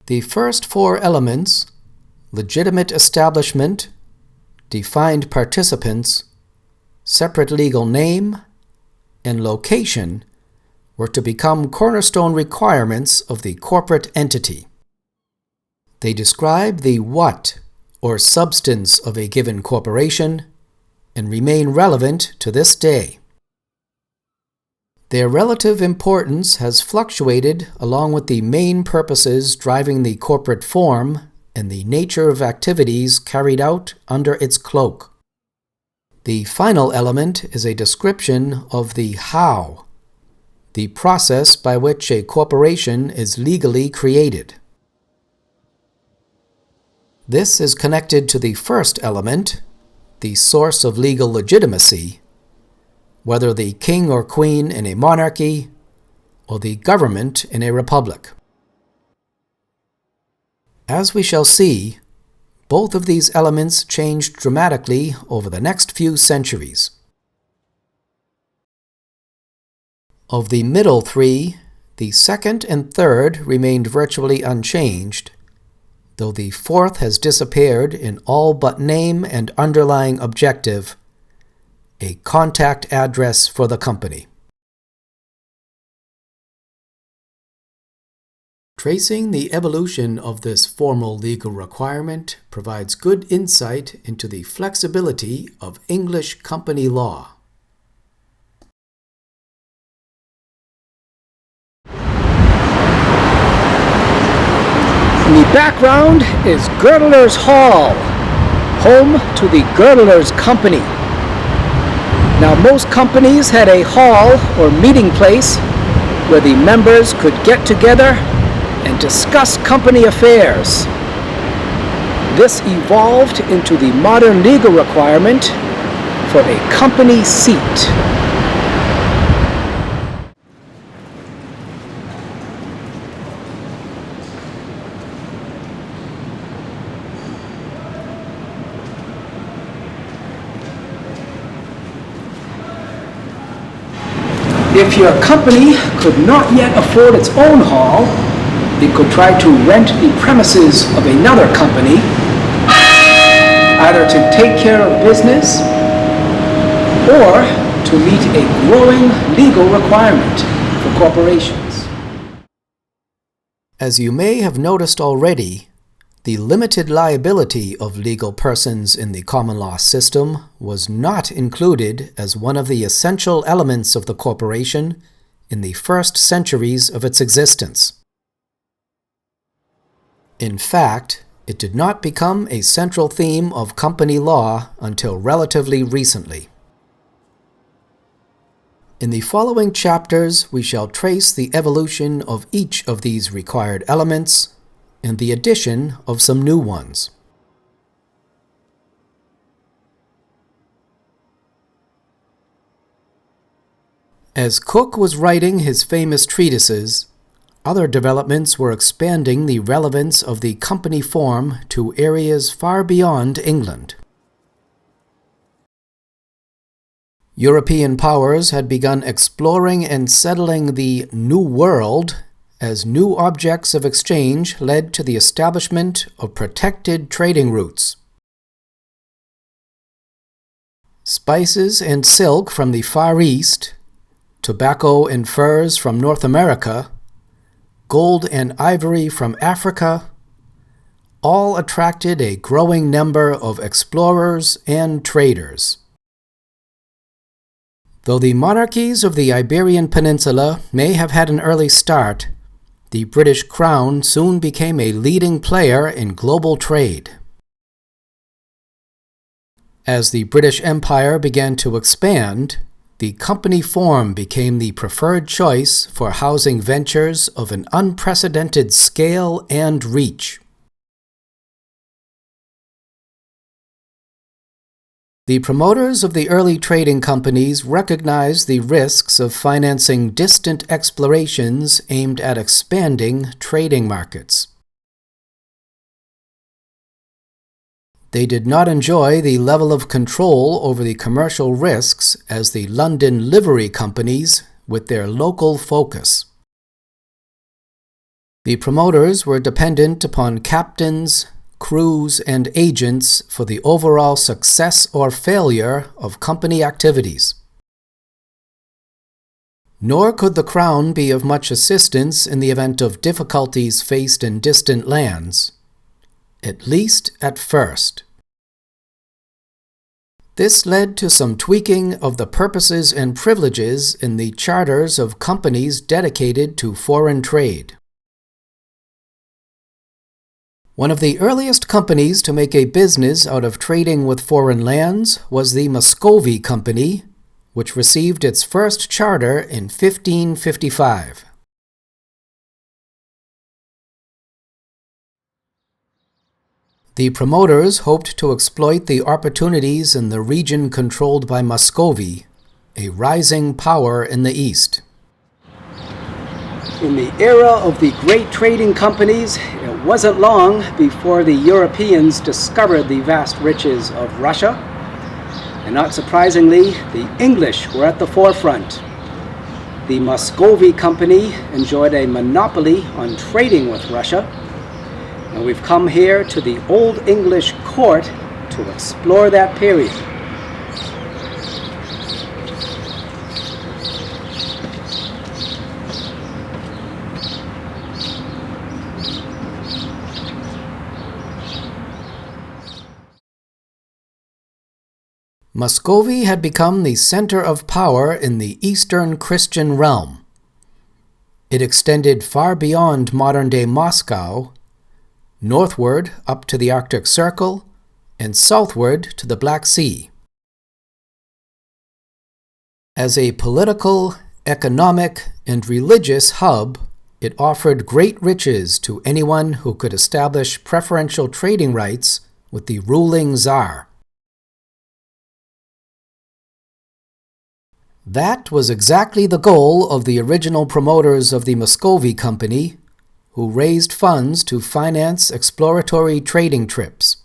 The first four elements, legitimate establishment, defined participants, separate legal name, and location, were to become cornerstone requirements of the corporate entity. They describe the what, or substance, of a given corporation and remain relevant to this day. Their relative importance has fluctuated along with the main purposes driving the corporate form and the nature of activities carried out under its cloak. The final element is a description of the how, the process by which a corporation is legally created. This is connected to the first element, the source of legal legitimacy, whether the king or queen in a monarchy or the government in a republic. As we shall see, both of these elements changed dramatically over the next few centuries. Of the middle three, the second and third remained virtually unchanged, though the fourth has disappeared in all but name and underlying objective, a contact address for the company. Tracing the evolution of this formal legal requirement provides good insight into the flexibility of English company law. In the background is Girdler's Hall, home to the Girdler's Company. Now, most companies had a hall or meeting place where the members could get together and discuss company affairs. This evolved into the modern legal requirement for a company seat. If your company could not yet afford its own hall, it could try to rent the premises of another company, either to take care of business or to meet a growing legal requirement for corporations. As you may have noticed already, the limited liability of legal persons in the common law system was not included as one of the essential elements of the corporation in the first centuries of its existence. In fact, it did not become a central theme of company law until relatively recently. In the following chapters, we shall trace the evolution of each of these required elements and the addition of some new ones. As Coke was writing his famous treatises, other developments were expanding the relevance of the company form to areas far beyond England. European powers had begun exploring and settling the New World as new objects of exchange led to the establishment of protected trading routes. Spices and silk from the Far East, tobacco and furs from North America, gold and ivory from Africa, all attracted a growing number of explorers and traders. Though the monarchies of the Iberian Peninsula may have had an early start, the British Crown soon became a leading player in global trade. As the British Empire began to expand, the company form became the preferred choice for housing ventures of an unprecedented scale and reach. The promoters of the early trading companies recognized the risks of financing distant explorations aimed at expanding trading markets. They did not enjoy the level of control over the commercial risks as the London livery companies with their local focus. The promoters were dependent upon captains, crews, and agents for the overall success or failure of company activities. Nor could the Crown be of much assistance in the event of difficulties faced in distant lands, at least at first. This led to some tweaking of the purposes and privileges in the charters of companies dedicated to foreign trade. One of the earliest companies to make a business out of trading with foreign lands was the Muscovy Company, which received its first charter in 1555. The promoters hoped to exploit the opportunities in the region controlled by Muscovy, a rising power in the east. In the era of the great trading companies, it wasn't long before the Europeans discovered the vast riches of Russia. And not surprisingly, the English were at the forefront. The Muscovy Company enjoyed a monopoly on trading with Russia. And we've come here to the Old English court to explore that period. Muscovy had become the center of power in the Eastern Christian realm. It extended far beyond modern-day Moscow, northward up to the Arctic Circle, and southward to the Black Sea. As a political, economic, and religious hub, it offered great riches to anyone who could establish preferential trading rights with the ruling Tsar. That was exactly the goal of the original promoters of the Muscovy Company, who raised funds to finance exploratory trading trips.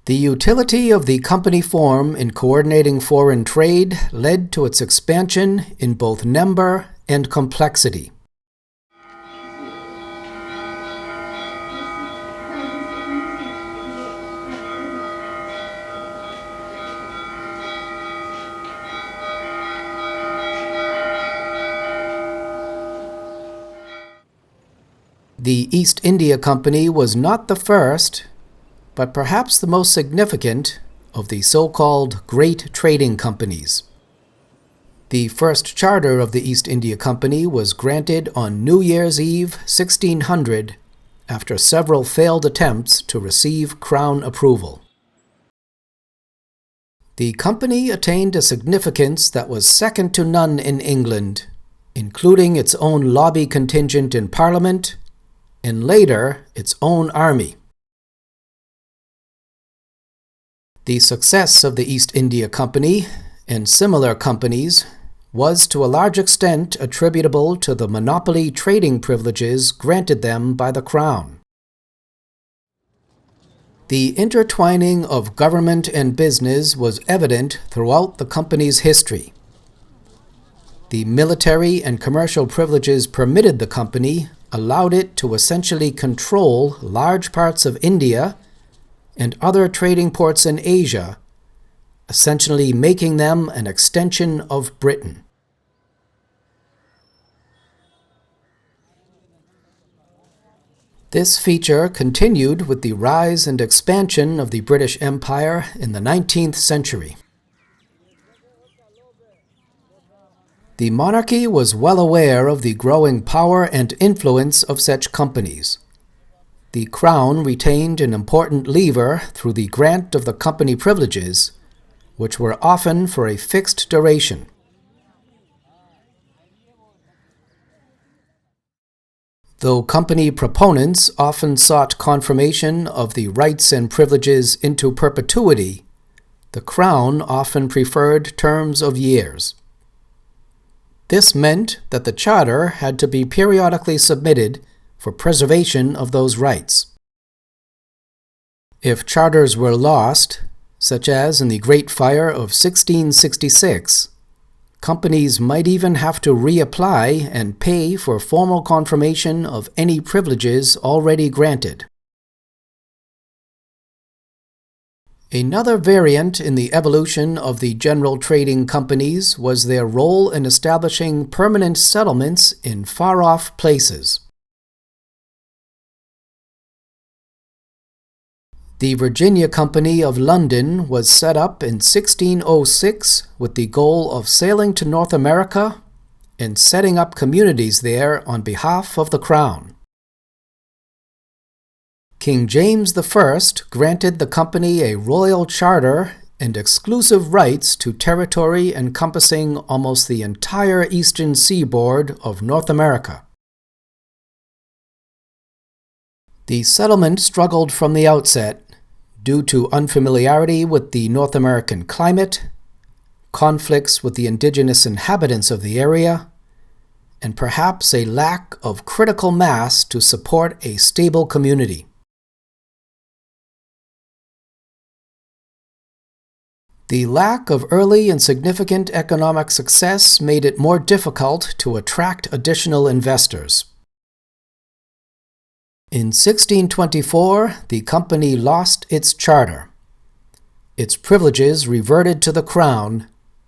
The utility of the company form in coordinating foreign trade led to its expansion in both number and complexity. The East India Company was not the first, but perhaps the most significant of the so-called great trading companies. The first charter of the East India Company was granted on New Year's Eve, 1600, after several failed attempts to receive Crown approval. The company attained a significance that was second to none in England, including its own lobby contingent in Parliament, and later its own army. The success of the East India Company and similar companies was to a large extent attributable to the monopoly trading privileges granted them by the Crown. The intertwining of government and business was evident throughout the company's history. The military and commercial privileges permitted the company allowed it to essentially control large parts of India and other trading ports in Asia, essentially making them an extension of Britain. This feature continued with the rise and expansion of the British Empire in the 19th century. The monarchy was well aware of the growing power and influence of such companies. The Crown retained an important lever through the grant of the company privileges, which were often for a fixed duration. Though company proponents often sought confirmation of the rights and privileges into perpetuity, the Crown often preferred terms of years. This meant that the charter had to be periodically submitted for preservation of those rights. If charters were lost, such as in the Great Fire of 1666, Companies might even have to reapply and pay for formal confirmation of any privileges already granted. Another variant in the evolution of the general trading companies was their role in establishing permanent settlements in far-off places. The Virginia Company of London was set up in 1606 with the goal of sailing to North America and setting up communities there on behalf of the Crown. King James I granted the company a royal charter and exclusive rights to territory encompassing almost the entire eastern seaboard of North America. The settlement struggled from the outset due to unfamiliarity with the North American climate, conflicts with the indigenous inhabitants of the area, and perhaps a lack of critical mass to support a stable community. The lack of early and significant economic success made it more difficult to attract additional investors. In 1624, the company lost its charter. Its privileges reverted to the Crown,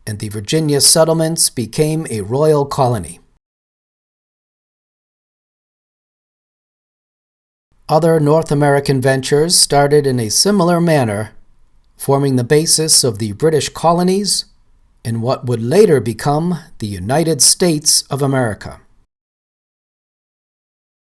and the Virginia settlements became a royal colony. Other North American ventures started in a similar manner, forming the basis of the British colonies and what would later become the United States of America.